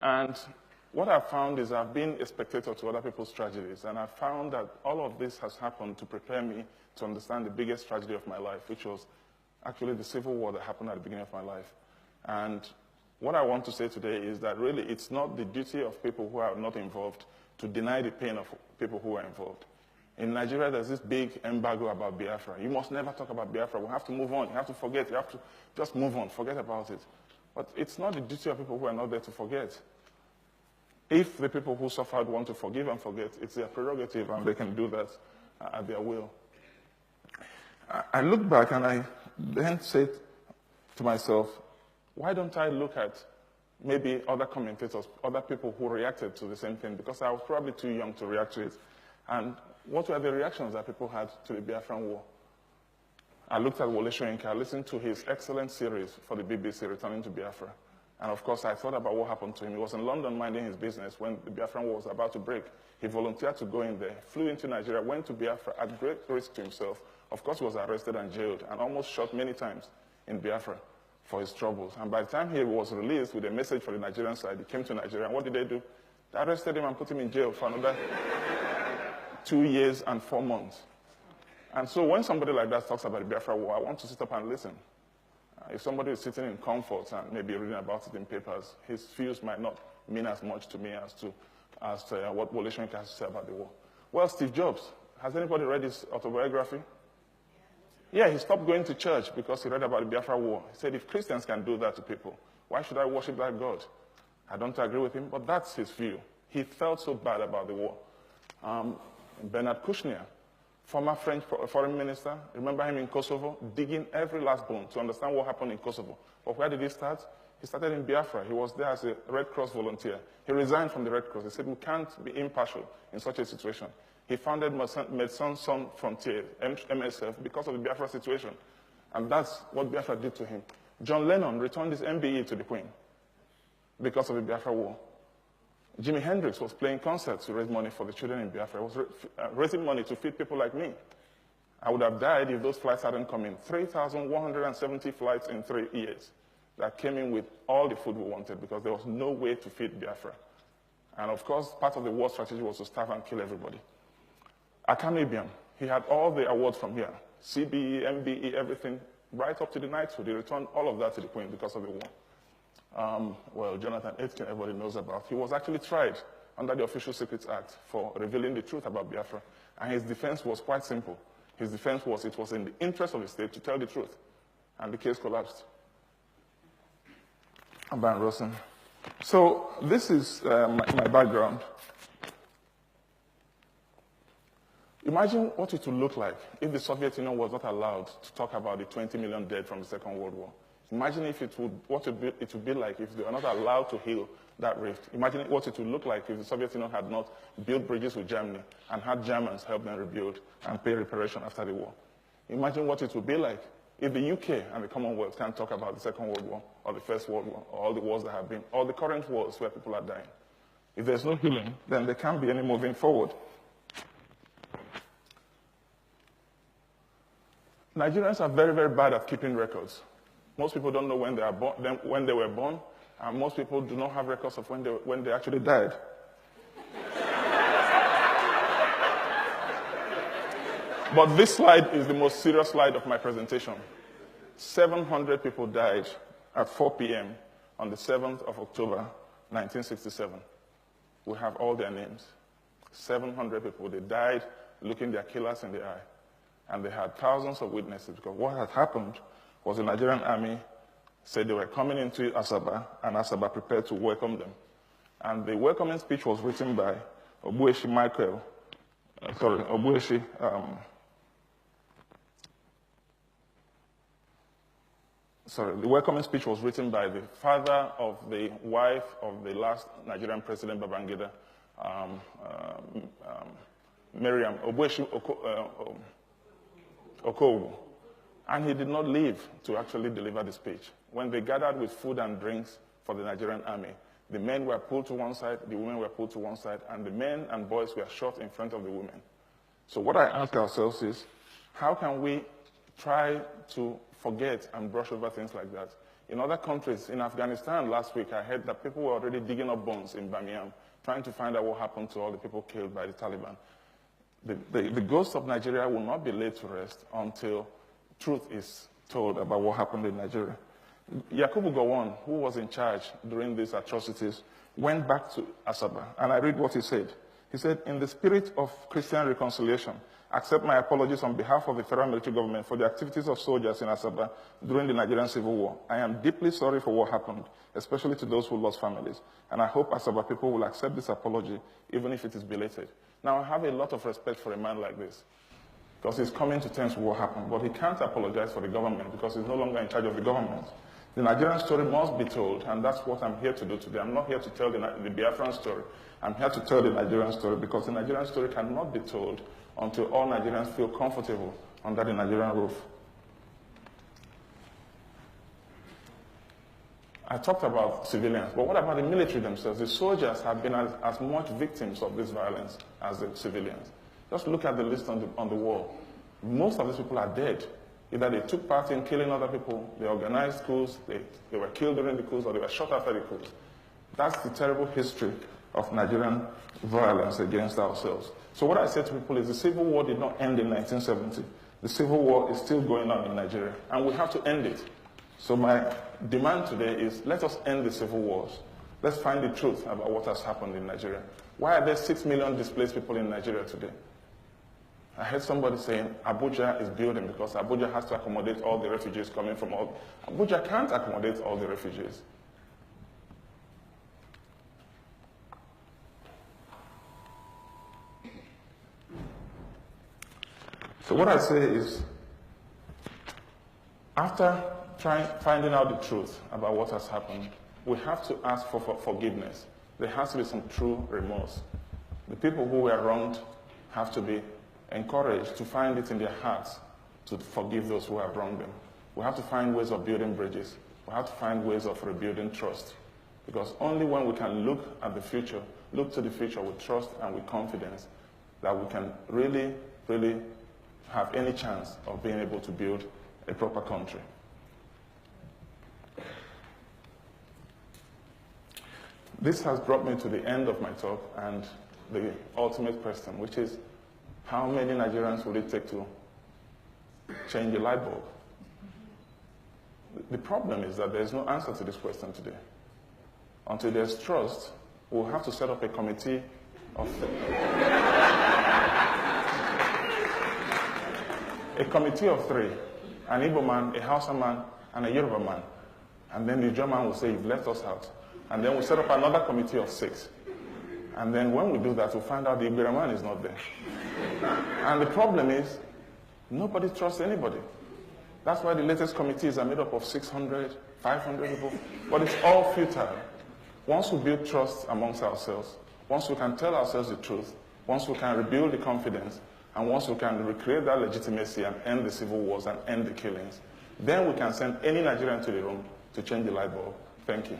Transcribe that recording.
And what I've found is I've been a spectator to other people's tragedies, and I've found that all of this has happened to prepare me to understand the biggest tragedy of my life, which was actually the civil war that happened at the beginning of my life. And what I want to say today is that really it's not the duty of people who are not involved to deny the pain of people who are involved. In Nigeria, there's this big embargo about Biafra. You must never talk about Biafra. We have to move on. You have to forget. You have to just move on. Forget about it. But it's not the duty of people who are not there to forget. If the people who suffered want to forgive and forget, it's their prerogative, and they can do that at their will. I look back and I then said to myself, why don't I look at maybe other commentators, other people who reacted to the same thing, because I was probably too young to react to it. And what were the reactions that people had to the Biafran War? I looked at Wole Soyinka, I listened to his excellent series for the BBC, Returning to Biafra. And of course, I thought about what happened to him. He was in London minding his business when the Biafran War was about to break. He volunteered to go in there, flew into Nigeria, went to Biafra at great risk to himself. Of course, he was arrested and jailed and almost shot many times in Biafra for his troubles. And by the time he was released with a message for the Nigerian side, he came to Nigeria. And what did they do? They arrested him and put him in jail for another 2 years and 4 months. And so when somebody like that talks about the Biafra War, I want to sit up and listen. If somebody is sitting in comfort and maybe reading about it in papers, his views might not mean as much to me as to what Wole Soyinka has to say about the war. Well, Steve Jobs, has anybody read his autobiography? Yeah, he stopped going to church because he read about the Biafra War. He said, if Christians can do that to people, why should I worship that God? I don't agree with him, but that's his view. He felt so bad about the war. Bernard Kouchner, former French foreign minister, remember him in Kosovo, digging every last bone to understand what happened in Kosovo. But where did he start? He started in Biafra. He was there as a Red Cross volunteer. He resigned from the Red Cross. He said, we can't be impartial in such a situation. He founded Médecins Sans Frontières, MSF, because of the Biafra situation. And that's what Biafra did to him. John Lennon returned his MBE to the Queen because of the Biafra War. Jimi Hendrix was playing concerts to raise money for the children in Biafra. He was raising money to feed people like me. I would have died if those flights hadn't come in. 3,170 flights in 3 years that came in with all the food we wanted because there was no way to feed Biafra. And of course, part of the war strategy was to starve and kill everybody. Akanu Ibiam, he had all the awards from here. CBE, MBE, everything, right up to the knighthood. He returned all of that to the Queen because of the war. Well, Jonathan Aitken, everybody knows about. He was actually tried under the Official Secrets Act for revealing the truth about Biafra. And his defense was quite simple. His defense was it was in the interest of the state to tell the truth. And the case collapsed. Aban Rosen. So this is my background. Imagine what it would look like if the Soviet Union was not allowed to talk about the 20 million dead from the Second World War. Imagine if it would be like if they were not allowed to heal that rift. Imagine what it would look like if the Soviet Union had not built bridges with Germany and had Germans help them rebuild and pay reparation after the war. Imagine what it would be like if the UK and the Commonwealth can't talk about the Second World War or the First World War or all the wars that have been, or the current wars where people are dying. If there's no healing, then there can't be any moving forward. Nigerians are very, very bad at keeping records. Most people don't know when they were born, and most people do not have records of when they actually died. But this slide is the most serious slide of my presentation. 700 people died at 4 p.m. on the 7th of October, 1967. We have all their names. 700 people, they died looking their killers in the eye. And they had thousands of witnesses, because what had happened was the Nigerian army said they were coming into Asaba, and Asaba prepared to welcome them. And the welcoming speech was written by Obueshi Michael, the welcoming speech was written by the father of the wife of the last Nigerian president, Babangida, Miriam, Obueshi Okowu. And he did not leave to actually deliver the speech. When they gathered with food and drinks for the Nigerian army, the men were pulled to one side, the women were pulled to one side, and the men and boys were shot in front of the women. So what I ask ourselves is, how can we try to forget and brush over things like that In other countries, in Afghanistan last week, I heard that people were already digging up bones in Bamiyan, trying to find out what happened to all the people killed by the Taliban. The ghost of Nigeria will not be laid to rest until truth is told about what happened in Nigeria. Yakubu Gowon, who was in charge during these atrocities, went back to Asaba, and I read what he said. He said, "In the spirit of Christian reconciliation, accept my apologies on behalf of the federal military government for the activities of soldiers in Asaba during the Nigerian Civil War. I am deeply sorry for what happened, especially to those who lost families, and I hope Asaba people will accept this apology, even if it is belated." Now, I have a lot of respect for a man like this, because he's coming to terms with what happened, but he can't apologize for the government because he's no longer in charge of the government. The Nigerian story must be told, and that's what I'm here to do today. I'm not here to tell the Biafran story. I'm here to tell the Nigerian story, because the Nigerian story cannot be told until all Nigerians feel comfortable under the Nigerian roof. I talked about civilians, but what about the military themselves? The soldiers have been as much victims of this violence as the civilians. Just look at the list on the wall. Most of these people are dead. Either they took part in killing other people, they organized coups, they were killed during the coups, or they were shot after the coups. That's the terrible history of Nigerian violence against ourselves. So what I say to people is the Civil War did not end in 1970. The Civil War is still going on in Nigeria, and we have to end it. So my demand today is, let us end the civil wars. Let's find the truth about what has happened in Nigeria. Why are there 6 million displaced people in Nigeria today? I heard somebody saying Abuja is building because Abuja has to accommodate all the refugees coming from all. Abuja can't accommodate all the refugees. So what I say is, after finding out the truth about what has happened, we have to ask for forgiveness. There has to be some true remorse. The people who were wronged have to be encouraged to find it in their hearts to forgive those who have wronged them. We have to find ways of building bridges. We have to find ways of rebuilding trust. Because only when we can look at the future, look to the future with trust and with confidence, that we can really, really have any chance of being able to build a proper country. This has brought me to the end of my talk and the ultimate question, which is, how many Nigerians will it take to change a light bulb? The problem is that there's no answer to this question today. Until there's trust, we'll have to set up a committee of three, an Igbo man, a Hausa man, and a Yoruba man. And then the German will say, "You've left us out." And then we'll set up another committee of 6. And then when we do that, we'll find out the Ibera man is not there. And the problem is, nobody trusts anybody. That's why the latest committees are made up of 600, 500 people. But it's all futile. Once we build trust amongst ourselves, once we can tell ourselves the truth, once we can rebuild the confidence, and once we can recreate that legitimacy and end the civil wars and end the killings, then we can send any Nigerian to the room to change the light bulb. Thank you.